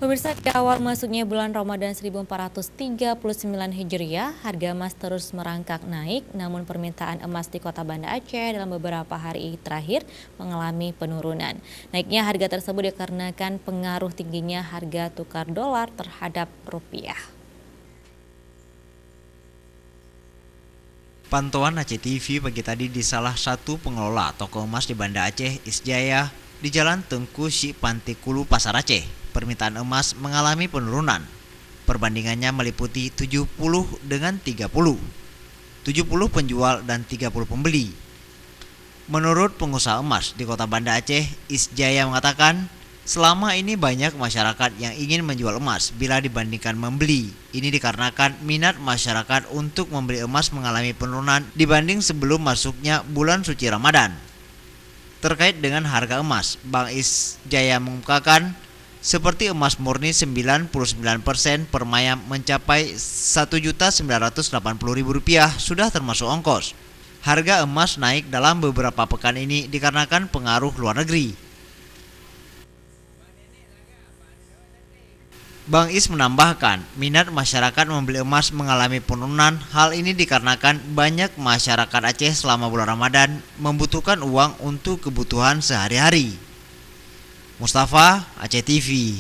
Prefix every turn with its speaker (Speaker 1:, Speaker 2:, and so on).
Speaker 1: Pemirsa, di awal masuknya bulan Ramadan 1439 Hijriah, harga emas terus merangkak naik, namun permintaan emas di Kota Banda Aceh dalam beberapa hari terakhir mengalami penurunan. Naiknya harga tersebut dikarenakan pengaruh tingginya harga tukar dolar terhadap rupiah.
Speaker 2: Pantauan Aceh TV pagi tadi di salah satu pengelola toko emas di Banda Aceh, Isjaya, di Jalan Tengku Syik Pantikulu, Pasar Aceh. Permintaan emas mengalami penurunan. Perbandingannya meliputi 70 dengan 30. 70 penjual dan 30 pembeli. Menurut pengusaha emas di Kota Banda Aceh, Isjaya mengatakan, selama ini banyak masyarakat yang ingin menjual emas bila dibandingkan membeli. Ini dikarenakan minat masyarakat untuk membeli emas mengalami penurunan dibanding sebelum masuknya bulan suci Ramadan. Terkait dengan harga emas, Bang Isjaya mengungkapkan, seperti emas murni 99% per mayam mencapai Rp1.980.000 sudah termasuk ongkos. Harga emas naik dalam beberapa pekan ini dikarenakan pengaruh luar negeri. Bang Is menambahkan, minat masyarakat membeli emas mengalami penurunan. Hal ini dikarenakan banyak masyarakat Aceh selama bulan Ramadan membutuhkan uang untuk kebutuhan sehari-hari. Mustafa, Aceh TV.